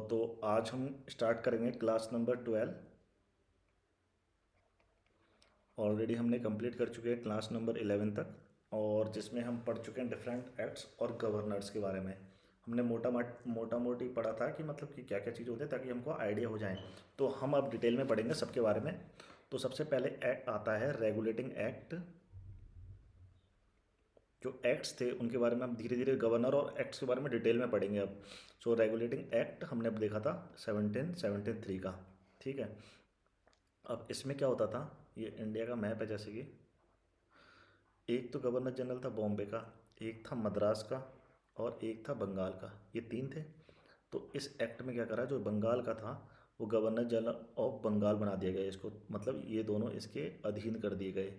तो आज हम स्टार्ट करेंगे क्लास नंबर 12। ऑलरेडी हमने कंप्लीट कर चुके हैं क्लास नंबर 11 तक, और जिसमें हम पढ़ चुके हैं डिफरेंट एक्ट्स और गवर्नर्स के बारे में। हमने मोटा मोटी पढ़ा था कि मतलब कि क्या क्या चीज़ होती है ताकि हमको आइडिया हो जाए। तो हम अब डिटेल में पढ़ेंगे सबके बारे में। तो सबसे पहले एक्ट आता है रेगुलेटिंग एक्ट। जो एक्ट्स थे उनके बारे में हम धीरे धीरे गवर्नर और एक्ट्स के बारे में डिटेल में पढ़ेंगे अब। सो रेगुलेटिंग एक्ट हमने अब देखा था 1773 का। ठीक है। अब इसमें क्या होता था, ये इंडिया का मैप है जैसे कि एक तो गवर्नर जनरल था बॉम्बे का, एक था मद्रास का, और एक था बंगाल का। ये तीन थे। तो इस एक्ट में क्या करा, जो बंगाल का था वो गवर्नर जनरल ऑफ बंगाल बना दिया गया इसको, मतलब ये दोनों इसके अधीन कर दिए गए,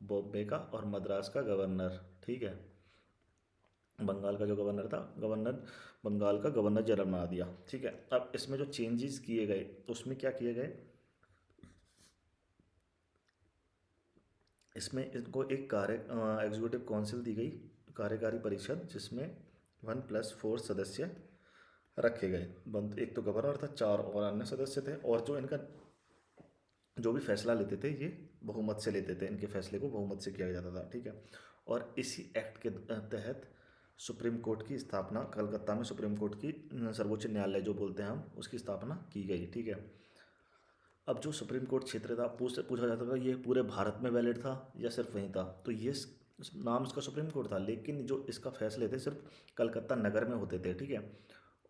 बॉम्बे का और मद्रास का गवर्नर। ठीक है। बंगाल का जो गवर्नर था, गवर्नर बंगाल का गवर्नर जनरल बना दिया। ठीक है। अब इसमें जो चेंजेस किए गए उसमें क्या किए गए, इसमें इनको एक एग्जीक्यूटिव काउंसिल दी गई, कार्यकारी परिषद, जिसमें 1+4 सदस्य रखे गए। एक तो गवर्नर था, चार और अन्य सदस्य थे, और जो इनका जो भी फैसला लेते थे ये बहुमत से लेते थे, इनके फैसले को बहुमत से किया जाता था। ठीक है। और इसी एक्ट के तहत सुप्रीम कोर्ट की स्थापना, कलकत्ता में सुप्रीम कोर्ट की, सर्वोच्च न्यायालय जो बोलते हैं हम, उसकी स्थापना की गई। ठीक है। अब जो सुप्रीम कोर्ट क्षेत्र था, पूछा जाता था ये पूरे भारत में वैलिड था या सिर्फ वहीं था, तो ये नाम इसका सुप्रीम कोर्ट था, लेकिन जो इसका फैसले थे सिर्फ कलकत्ता नगर में होते थे। ठीक है।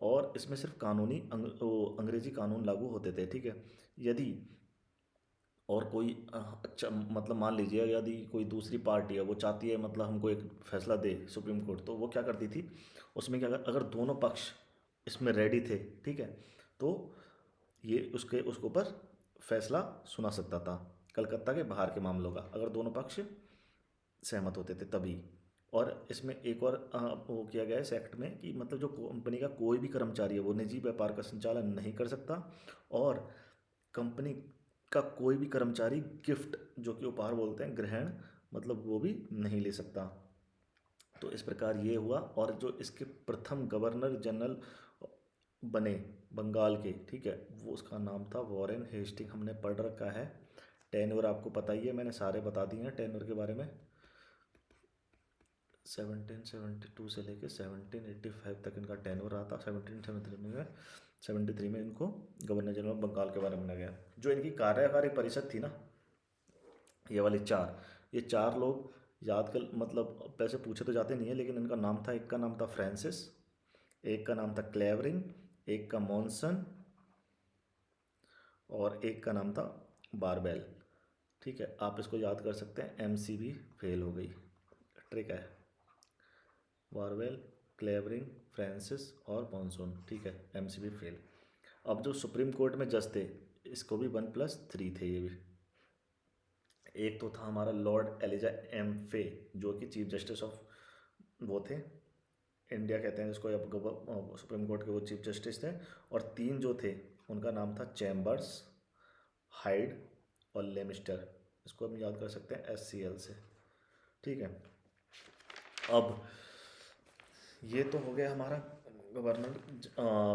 और इसमें सिर्फ अंग्रेजी कानून लागू होते थे। ठीक है। यदि और कोई अच्छा मतलब मान लीजिए यदि कोई दूसरी पार्टी है वो चाहती है मतलब हमको एक फैसला दे सुप्रीम कोर्ट, तो वो क्या करती थी, उसमें क्या अगर दोनों पक्ष इसमें रेडी थे, ठीक है, तो ये उसके ऊपर फैसला सुना सकता था कलकत्ता के बाहर के मामलों का, अगर दोनों पक्ष सहमत होते थे तभी। और इसमें एक और वो किया गया है इस एक्ट में कि मतलब जो कंपनी का कोई भी कर्मचारी है वो निजी व्यापार का संचालन नहीं कर सकता, और कंपनी का कोई भी कर्मचारी गिफ्ट, जो कि उपहार बोलते हैं, ग्रहण, मतलब वो भी नहीं ले सकता। तो इस प्रकार ये हुआ। और जो इसके प्रथम गवर्नर जनरल बने बंगाल के, ठीक है, वो उसका नाम था वॉरेन हेस्टिंग। हमने पढ़ रखा है। टेन्योर आपको पता ही है, मैंने सारे बता दिए हैं टेन्योर के बारे में। 1772 से लेके 1785 तक इनका टेन्योर रहा था। 1773 में इनको गवर्नर जनरल बंगाल के बारे में बनाया गया। जो इनकी कार्यकारी परिषद थी ना, ये चार लोग याद कर, मतलब पैसे पूछे तो जाते नहीं है, लेकिन इनका नाम था, एक का नाम था फ्रांसिस, एक का नाम था क्लेवरिंग, एक का मॉनसन, और एक का नाम था बारबेल। ठीक है। आप इसको याद कर सकते हैं, एमसी भी फेल हो गई, ट्रिक है। बारबेल, क्लेवरिंग, फ्रांसिस और मॉनसून। ठीक है। एमसी भी फेल। अब जो सुप्रीम कोर्ट में जज थे, इसको भी 1+3 थे ये भी। एक तो था हमारा लॉर्ड एलिजा एम फे, जो कि चीफ जस्टिस ऑफ वो थे, इंडिया कहते हैं जिसको, अब सुप्रीम कोर्ट के वो चीफ जस्टिस थे। और तीन जो थे उनका नाम था चैम्बर्स, हाइड और लेमिस्टर। इसको हम याद कर सकते हैं SCL से। ठीक है। अब ये तो हो गया हमारा गवर्नर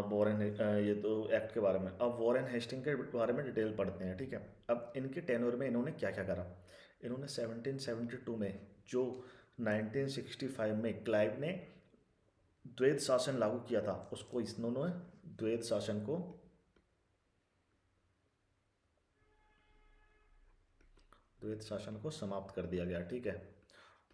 वॉरेन, ये तो एक्ट के बारे में। अब वॉरेन हेस्टिंग के बारे में डिटेल पढ़ते हैं। ठीक है। अब इनके टेन्योर में इन्होंने क्या क्या करा। इन्होंने 1772 में, जो 1965 में क्लाइव ने द्वैध शासन लागू किया था, उसको इन्होंने द्वैध शासन को समाप्त कर दिया गया। ठीक है।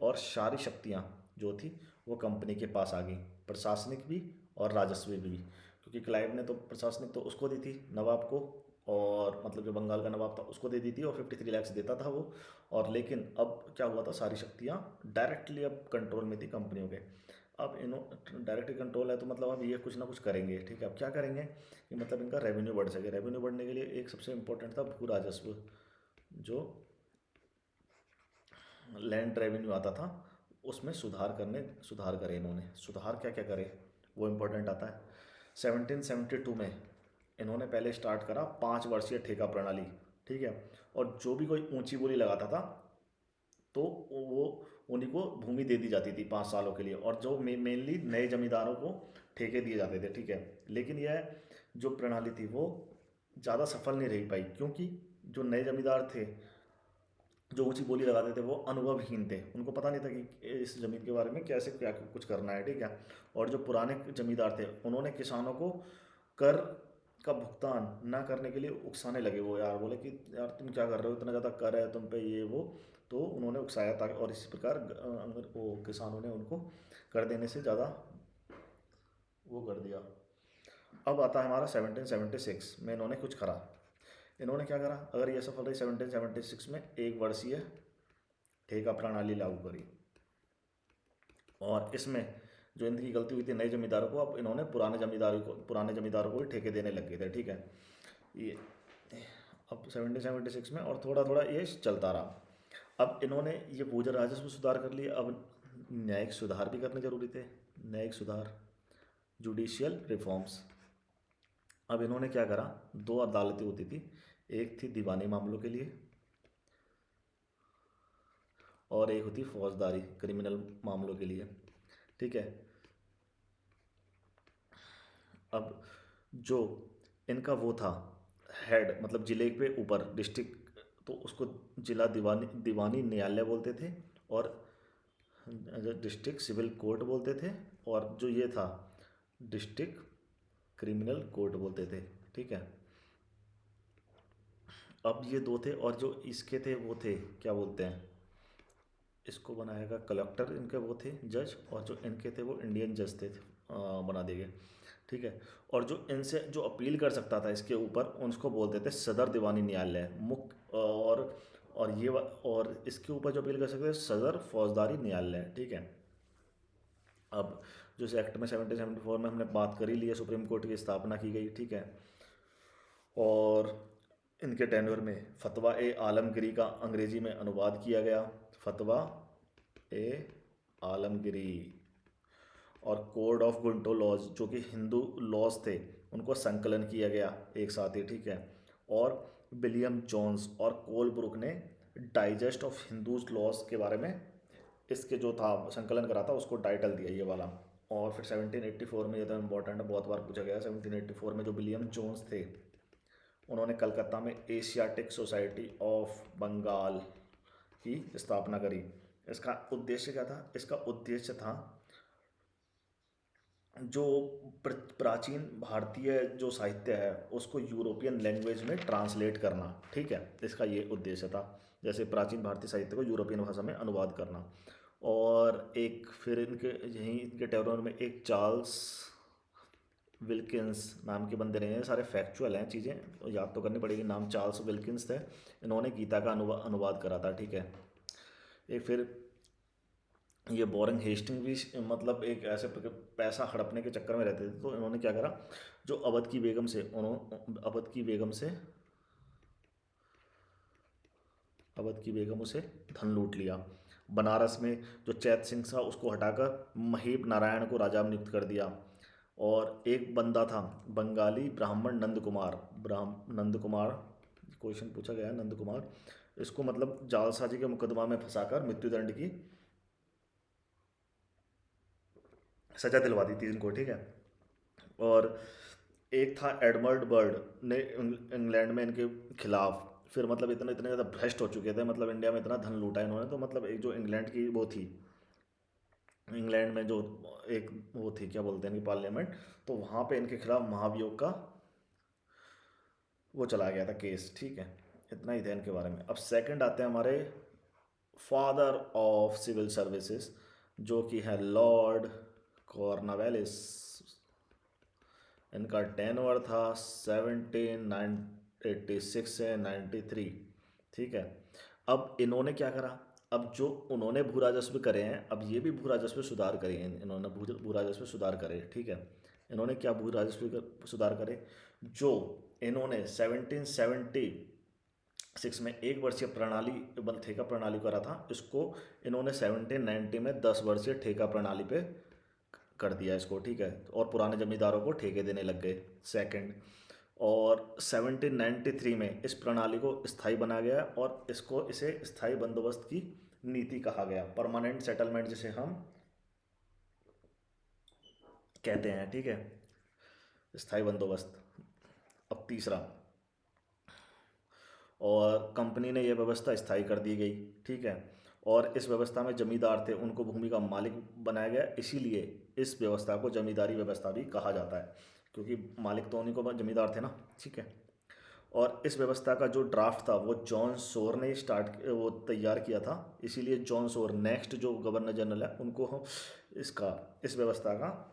और सारी शक्तियाँ जो थी वो कंपनी के पास आ गई, प्रशासनिक भी और राजस्वी भी, क्योंकि क्लाइव ने तो प्रशासनिक तो उसको दी थी नवाब को, और मतलब जो बंगाल का नवाब था उसको दे दी थी, और 53 लाख देता था वो। और लेकिन अब क्या हुआ था, सारी शक्तियाँ डायरेक्टली अब कंट्रोल में थी कंपनियों के। अब डायरेक्टली कंट्रोल है तो मतलब अब ये कुछ ना कुछ करेंगे। ठीक है। अब क्या करेंगे कि मतलब इनका रेवेन्यू बढ़ सके। रेवेन्यू बढ़ने के लिए एक सबसे इम्पोर्टेंट था भू राजस्व, जो लैंड रेवेन्यू आता था, उसमें सुधार करे इन्होंने। सुधार क्या क्या करे वो इम्पोर्टेंट आता है। 1772 में इन्होंने पहले स्टार्ट करा 5 वर्षीय ठेका प्रणाली। ठीक है। और जो भी कोई ऊंची बोली लगाता था तो वो उन्हीं को भूमि दे दी जाती थी 5 सालों के लिए, और जो मेनली नए जमींदारों को ठेके दिए जाते थे, ठीक है। लेकिन यह जो प्रणाली थी वो ज़्यादा सफल नहीं रह पाई, क्योंकि जो नए जमींदार थे जो ऊंची बोली लगाते थे वो अनुभवहीन थे, उनको पता नहीं था कि इस ज़मीन के बारे में कैसे क्या कुछ करना है, ठीक है। और जो पुराने जमींदार थे उन्होंने किसानों को कर का भुगतान ना करने के लिए उकसाने लगे। वो यार बोले कि यार तुम क्या कर रहे हो, इतना ज़्यादा कर है तुम पे ये वो। तो उन्होंने उकसाया था और इसी प्रकार अगर वो किसानों ने उनको कर देने से ज़्यादा वो कर दिया। अब आता है हमारा 1776 में इन्होंने कुछ करा। इन्होंने क्या करा, अगर ये सफल रही 1776 में एक वर्षीय ठेका प्रणाली लागू करी। और इसमें जो इनकी गलती हुई थी नए जमींदारों को, अब इन्होंने पुराने जमींदारों को ही ठेके देने लग गए थे, ठीक है। ये अब 1776 में और थोड़ा थोड़ा ये चलता रहा। अब इन्होंने ये भूजल राजस्व सुधार कर लिया। अब न्यायिक सुधार भी करने जरूरी थे, न्यायिक सुधार, जुडिशियल रिफॉर्म्स। अब इन्होंने क्या करा, दो अदालतें होती थी, एक थी दीवानी मामलों के लिए और एक होती फौजदारी क्रिमिनल मामलों के लिए, ठीक है। अब जो इनका वो था हेड, मतलब जिले पे ऊपर डिस्ट्रिक्ट, तो उसको जिला दीवानी दीवानी न्यायालय बोलते थे और डिस्ट्रिक्ट सिविल कोर्ट बोलते थे, और जो ये था डिस्ट्रिक्ट क्रिमिनल कोर्ट बोलते थे, ठीक है। अब ये दो थे और जो इसके थे वो थे क्या बोलते हैं, इसको बनाएगा कलेक्टर, इनके वो थे जज, और जो इनके थे वो इंडियन जज थे, बना दिए गए, ठीक है। और जो इनसे जो अपील कर सकता था इसके ऊपर उसको बोलते थे सदर दीवानी न्यायालय, मुख्य और इसके ऊपर जो अपील कर सकते थे सदर फौजदारी न्यायालय, ठीक है। अब जो इस एक्ट में 1774 में हमने बात करी ली है, सुप्रीम कोर्ट की स्थापना की गई, ठीक है। और इनके टेन्योर में फतवा ए आलमगिरी का अंग्रेजी में अनुवाद किया गया, फतवा ए आलमगिरी। और कोड ऑफ गुंटो लॉज जो कि हिंदू लॉज थे उनको संकलन किया गया एक साथ ही, ठीक है। और विलियम जोन्स और कोलब्रुक ने डाइजेस्ट ऑफ हिंदूज लॉज के बारे में इसके जो था संकलन करा था उसको टाइटल दिया ये वाला। और फिर 1784 में, ये तो इम्पोर्टेंट है, बहुत बार पूछा गया, 1784 में जो विलियम जोन्स थे उन्होंने कलकत्ता में एशियाटिक सोसाइटी ऑफ बंगाल की स्थापना करी। इसका उद्देश्य क्या था, इसका उद्देश्य था जो प्राचीन भारतीय जो साहित्य है उसको यूरोपियन लैंग्वेज में ट्रांसलेट करना, ठीक है, इसका ये उद्देश्य था। जैसे प्राचीन भारतीय साहित्य को यूरोपियन भाषा में अनुवाद करना। और एक फिर इनके यहीं इनके टेरोर में एक चार्ल्स विल्किंस नाम के बंदे रहे हैं, सारे फैक्चुअल हैं चीज़ें, तो याद तो करनी पड़ेगी। नाम चार्ल्स विल्किंस थे, इन्होंने गीता का अनुवाद करा था, ठीक है। एक फिर ये बोरिंग हेस्टिंग भी मतलब एक ऐसे पैसा हड़पने के चक्कर में रहते थे, तो इन्होंने क्या करा, जो अवध की बेगम उसे धन लूट लिया। बनारस में जो चैत सिंह था उसको हटाकर महीप नारायण को राजा नियुक्त कर दिया। और एक बंदा था बंगाली ब्राह्मण नंद कुमार, क्वेश्चन पूछा गया है नंद कुमार, इसको मतलब जालसाजी के मुकदमा में फंसाकर मृत्युदंड की सजा दिलवा दी थी इनको, ठीक है। और एक था एडमंड बर्ड ने इंग्लैंड में इनके खिलाफ, फिर मतलब इतने इतने ज़्यादा भ्रष्ट हो चुके थे, मतलब इंडिया में इतना धन लूटा इन्होंने, तो मतलब एक जो इंग्लैंड की वो थी, इंग्लैंड में जो एक वो थी क्या बोलते हैं इनकी पार्लियामेंट, तो वहाँ पे इनके खिलाफ महाभियोग का वो चला गया था केस, ठीक है। इतना ही था इनके बारे में। अब सेकंड आते हैं हमारे फादर ऑफ सिविल सर्विसेज जो कि है लॉर्ड कॉर्नवालिस। इनका टेन्योर था 1786 से 93, ठीक है। अब इन्होंने क्या करा, अब जो उन्होंने भू राजस्व करे हैं अब ये भी भू राजस्व सुधार करे हैं, इन्होंने भू राजस्व सुधार करे, ठीक है। इन्होंने क्या भू राजस्व सुधार करे, जो इन्होंने 1776 में एक वर्षीय प्रणाली ठेका प्रणाली करा था, इसको इन्होंने 1790 में 10 वर्षीय ठेका प्रणाली पे कर दिया इसको, ठीक है। और पुराने जमींदारों को ठेके देने लग गए सेकंड। और 1793 में इस प्रणाली को स्थायी बना गया और इसे स्थायी बंदोबस्त की नीति कहा गया, परमानेंट सेटलमेंट जिसे हम कहते हैं, ठीक है। स्थायी बंदोबस्त। अब तीसरा, और कंपनी ने यह व्यवस्था स्थायी कर दी गई, ठीक है। और इस व्यवस्था में जमींदार थे, उनको भूमि का मालिक बनाया गया, इसीलिए इस व्यवस्था को जमींदारी व्यवस्था भी कहा जाता है, क्योंकि मालिक तो उन्हीं को जमींदार थे ना, ठीक है। और इस व्यवस्था का जो ड्राफ्ट था वो जॉन सोर ने वो तैयार किया था, इसीलिए जॉन सोर नेक्स्ट जो गवर्नर जनरल है उनको हम इसका इस व्यवस्था का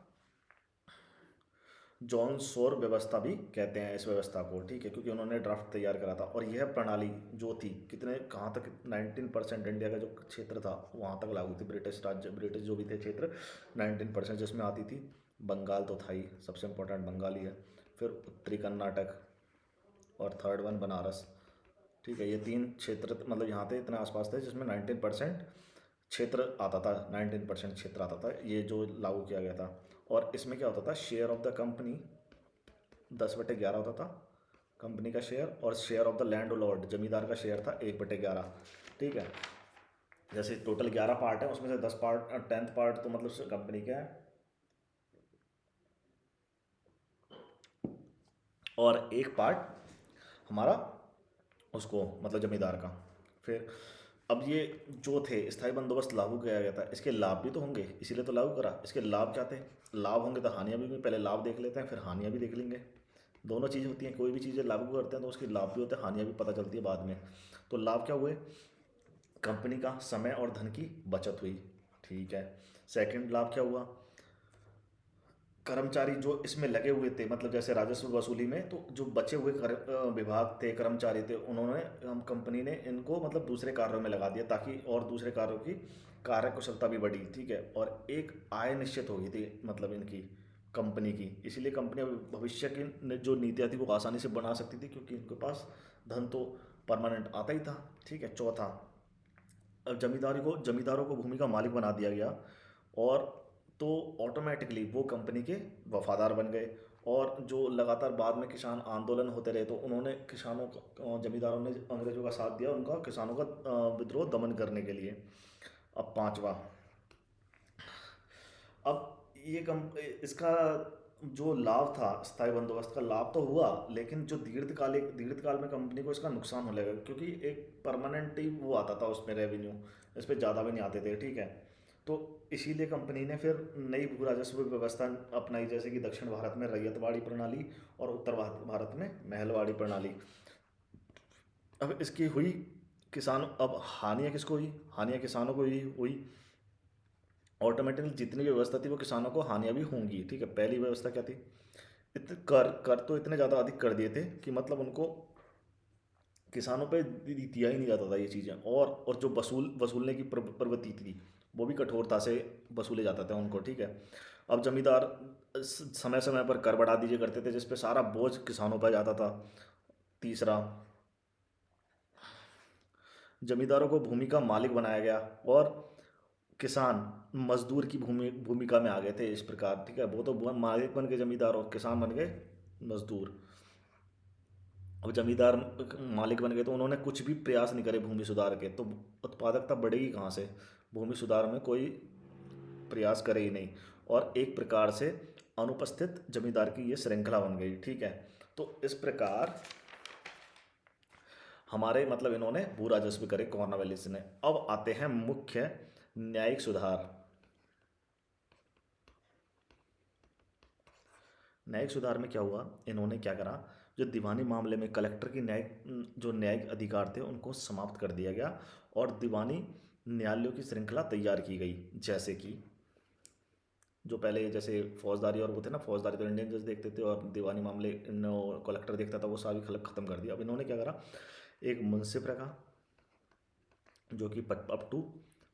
जॉन सोर व्यवस्था भी कहते हैं इस व्यवस्था को, ठीक है, क्योंकि उन्होंने ड्राफ्ट तैयार करा था। और यह प्रणाली जो थी कितने कहाँ तक, 19% इंडिया का जो क्षेत्र था वहाँ तक लागू थी। ब्रिटिश राज्य, ब्रिटिश जो भी थे क्षेत्र 19%, जिसमें आती थी बंगाल तो था ही, सबसे इम्पोर्टेंट बंगाल ही है, फिर उत्तरी कर्नाटक, और थर्ड वन बनारस, ठीक है। ये तीन क्षेत्र मतलब यहाँ थे, इतने आसपास थे जिसमें 19% क्षेत्र आता था, 19% क्षेत्र आता था, ये जो लागू किया गया था। और इसमें क्या होता था, शेयर ऑफ द कंपनी 10/11 होता था कंपनी का शेयर, और share of the land Lord जमींदार का शेयर था 1/11, ठीक है। जैसे टोटल 11 पार्ट है, उसमें से 10 पार्ट, 10th पार्ट तो मतलब कंपनी का है, और एक पार्ट हमारा उसको मतलब जमींदार का। फिर अब ये जो थे स्थायी बंदोबस्त लागू किया गया था, इसके लाभ भी तो होंगे, इसीलिए तो लागू करा। इसके लाभ क्या थे, लाभ होंगे तो हानियाँ भी होंगी, पहले लाभ देख लेते हैं फिर हानियाँ भी देख लेंगे। दोनों चीज़ होती हैं, कोई भी चीज़ें लागू करते हैं तो उसके लाभ भी होते हैं, हानियाँ भी पता चलती है बाद में। तो लाभ क्या हुए, कंपनी का समय और धन की बचत हुई, ठीक है। सेकंड लाभ क्या हुआ, कर्मचारी जो इसमें लगे हुए थे, मतलब जैसे राजस्व वसूली में, तो जो बचे हुए विभाग थे, कर्मचारी थे, उन्होंने हम कंपनी ने इनको मतलब दूसरे कार्यों में लगा दिया, ताकि और दूसरे कार्यों की कार्य कुशलता भी बढ़ी, ठीक है। और एक आय निश्चित हो गई थी मतलब इनकी कंपनी की, इसीलिए कंपनी भविष्य की जो नीतियाँ थी वो आसानी से बना सकती थी, क्योंकि इनके पास धन तो परमानेंट आता ही था, ठीक है। चौथा, अब जमींदारों को भूमि का मालिक बना दिया गया, और तो ऑटोमेटिकली वो कंपनी के वफादार बन गए। और जो लगातार बाद में किसान आंदोलन होते रहे, तो उन्होंने किसानों का जमींदारों ने अंग्रेजों का साथ दिया उनका किसानों का विद्रोह दमन करने के लिए। अब पांचवा, अब ये कम इसका जो लाभ था स्थायी बंदोबस्त का, लाभ तो हुआ, लेकिन जो दीर्घकाल में कंपनी को इसका नुकसान होने लगा, क्योंकि एक परमानेंट ही वो आता था उसमें रेवेन्यू, इस पे ज़्यादा भी नहीं आते थे, ठीक है। तो इसीलिए कंपनी ने फिर नई भू राजस्व व्यवस्था अपनाई, जैसे कि दक्षिण भारत में रैयतवाड़ी प्रणाली और उत्तर भारत में महलवाड़ी प्रणाली। अब इसकी हुई किसान, अब हानियाँ किसको हुई, हानियाँ किसानों को ही हुई। ऑटोमेटिकली जितनी भी व्यवस्था थी वो किसानों को हानियाँ भी होंगी, ठीक है। पहली व्यवस्था क्या थी, इतने कर कर तो इतने ज़्यादा अधिक कर दिए थे कि मतलब उनको किसानों पे दिया ही नहीं जाता था ये चीज़ें। और जो वसूलने की प्रवृत्ति थी वो भी कठोरता से वसूले जाता था उनको, ठीक है। अब जमींदार समय समय पर कर बढ़ा दीजिए करते थे, जिस पे सारा बोझ किसानों पर जाता था। तीसरा, जमींदारों को भूमि का मालिक बनाया गया, और किसान मजदूर की भूमिका में आ गए थे इस प्रकार, ठीक है। वो तो मालिक बन गए जमींदार, और किसान बन गए मजदूर। अब जमींदार मालिक बन गए तो उन्होंने कुछ भी प्रयास नहीं करे भूमि सुधार के, तो उत्पादकता बढ़ेगी कहाँ से, भूमि सुधार में कोई प्रयास करे ही नहीं। और एक प्रकार से अनुपस्थित जमींदार की ये श्रृंखला बन गई, ठीक है। तो इस प्रकार हमारे मतलब इन्होंने भू राजस्व करे कॉर्नवालिस ने। अब आते हैं मुख्य न्यायिक सुधार। न्यायिक सुधार में क्या हुआ, इन्होंने क्या करा, जो दीवानी मामले में कलेक्टर की जो न्यायिक अधिकार थे उनको समाप्त कर दिया गया, और दीवानी न्यायालयों की श्रृंखला तैयार की गई। जैसे कि जो पहले जैसे फौजदारी और वो थे ना, फौजदारी तो इंडियन जज देखते थे और दीवानी मामले कलेक्टर देखता था, वो सारी खलक खत्म कर दिया। अब इन्होंने क्या करा, एक मुंसिफ रखा जो कि अप टू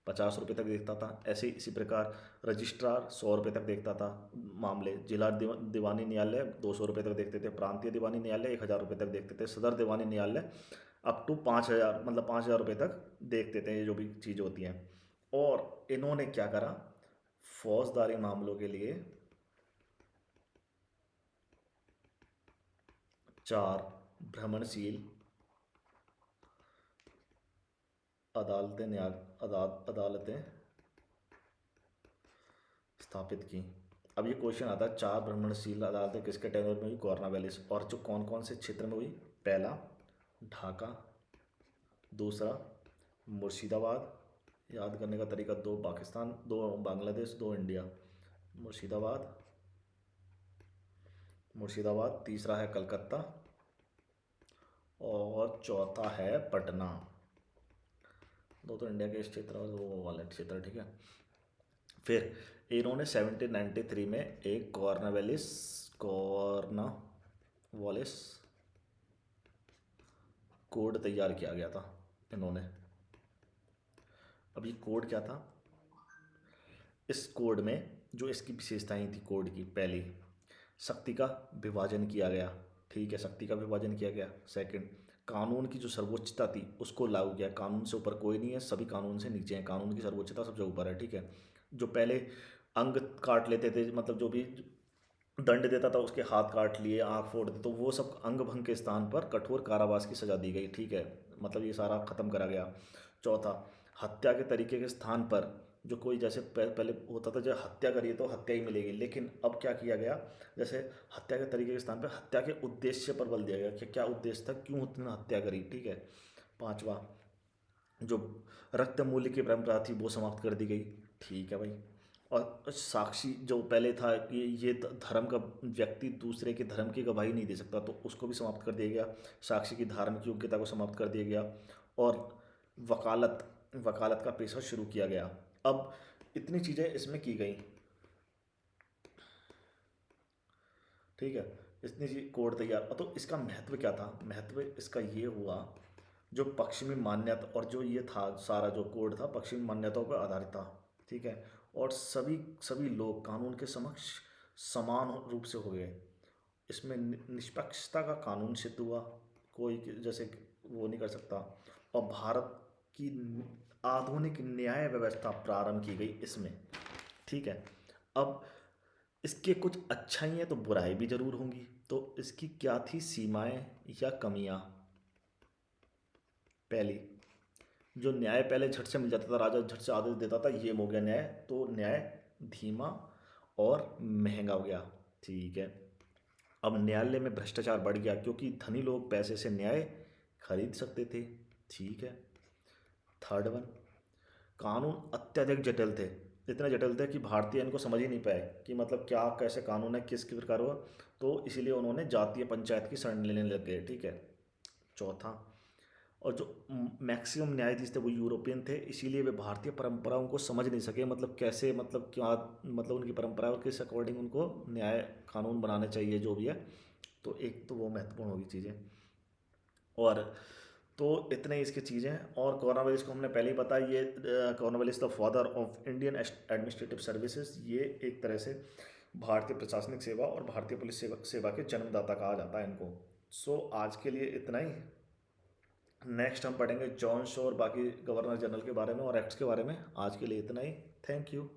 50 रुपये तक देखता था, ऐसे ही इसी प्रकार रजिस्ट्रार 100 रुपये तक देखता था मामले, जिला दीवानी न्यायालय 200 रुपये तक देखते थे, प्रांतीय दीवानी न्यायालय 1000 रुपये तक देखते थे, सदर दीवानी न्यायालय अप टू 5000 मतलब 5000 रुपये तक देखते थे, ये जो भी चीज़ होती हैं। और इन्होंने क्या करा, फौजदारी मामलों के लिए 4 भ्रमणशील अदालतें अदालतें स्थापित की। अब ये क्वेश्चन आता है, चार भ्रमणशील अदालतें किसके टेन्योर में हुई? कॉर्नवालिस। और जो कौन कौन से क्षेत्र में हुई? पहला ढाका, दूसरा मुर्शिदाबाद, याद करने का तरीका, दो पाकिस्तान, दो बांग्लादेश, दो इंडिया। मुर्शिदाबाद, मुर्शिदाबाद, तीसरा है कलकत्ता और चौथा है पटना। दो तो इंडिया के क्षेत्र और वो वाले क्षेत्र, ठीक है। फिर इन्होंने 1793 में एक कॉर्नवालिस कोड तैयार किया गया था इन्होंने। अब ये कोड क्या था? इस कोड में जो इसकी विशेषताएं थी कोड की, पहली, शक्ति का विभाजन किया गया, ठीक है, शक्ति का विभाजन किया गया। सेकंड, कानून की जो सर्वोच्चता थी उसको लागू किया, कानून से ऊपर कोई नहीं है, सभी कानून से नीचे हैं, कानून की सर्वोच्चता सबसे ऊपर है, ठीक है। जो पहले अंग काट लेते थे, मतलब जो भी दंड देता था उसके हाथ काट लिए, आंख फोड़ दी, तो वो सब अंग भंग के स्थान पर कठोर कारावास की सजा दी गई, ठीक है, मतलब ये सारा खत्म करा गया। चौथा, हत्या के तरीके के स्थान पर जो कोई जैसे पहले होता था, जब हत्या करिए तो हत्या ही मिलेगी, लेकिन अब क्या किया गया, जैसे हत्या के तरीके के स्थान पर हत्या के उद्देश्य पर बल दिया गया कि क्या उद्देश्य था, क्यों उसने हत्या करी, ठीक है। पांचवा, जो रक्त मूल्य की परंपरा थी वो समाप्त कर दी गई, ठीक है भाई। और साक्षी जो पहले था कि ये धर्म का व्यक्ति दूसरे के धर्म की गवाही नहीं दे सकता, तो उसको भी समाप्त कर दिया गया। साक्षी की धार्मिक योग्यता को समाप्त कर दिया गया। और वकालत वकालत का पेशा शुरू किया गया। अब इतनी चीज़ें इसमें की गई, ठीक है, इतनी चीज कोड तैयार। तो इसका महत्व क्या था? महत्व इसका ये हुआ, जो पश्चिमी मान्यता और जो ये था सारा जो कोड था पश्चिमी मान्यताओं पर आधारित था, ठीक है। और सभी सभी लोग कानून के समक्ष समान रूप से हो गए। इसमें निष्पक्षता का कानून सिद्ध हुआ, कोई जैसे वो नहीं कर सकता। और भारत की आधुनिक न्याय व्यवस्था प्रारंभ की गई इसमें, ठीक है। अब इसके कुछ अच्छाई हैं तो बुराई भी जरूर होंगी। तो इसकी क्या थी सीमाएं या कमियां? पहली, जो न्याय पहले झट से मिल जाता था, राजा झट से आदेश देता था ये हो गया न्याय, तो न्याय धीमा और महंगा हो गया, ठीक है। अब न्यायालय में भ्रष्टाचार बढ़ गया क्योंकि धनी लोग पैसे से न्याय खरीद सकते थे, ठीक है। थर्ड वन, कानून अत्यधिक जटिल थे, इतने जटिल थे कि भारतीय इनको समझ ही नहीं पाए कि मतलब क्या कैसे कानून है, किस प्रकार हुआ, तो इसीलिए उन्होंने जातीय पंचायत की शरण लेने लग गए, ठीक है। चौथा, और जो मैक्सिमम न्यायाधीश थे वो यूरोपियन थे, इसीलिए वे भारतीय परंपराओं को समझ नहीं सके, मतलब कैसे, मतलब क्या, मतलब उनकी परंपरा और किस अकॉर्डिंग उनको न्याय कानून बनाने चाहिए जो भी है। तो एक तो वो महत्वपूर्ण होगी चीज़ें। और तो इतने ही इसकी चीज़ें। और कॉर्नवालिस को हमने पहले ही बताया, ये Cornwallis the father of Indian administrative services, ये एक तरह से भारतीय प्रशासनिक सेवा और भारतीय पुलिस सेवा के जन्मदाता कहा जाता है इनको। सो आज के लिए इतना ही। नेक्स्ट हम पढ़ेंगे जॉन शो और बाकी गवर्नर जनरल के बारे में और एक्ट्स के बारे में। आज के लिए इतना ही। Thank you.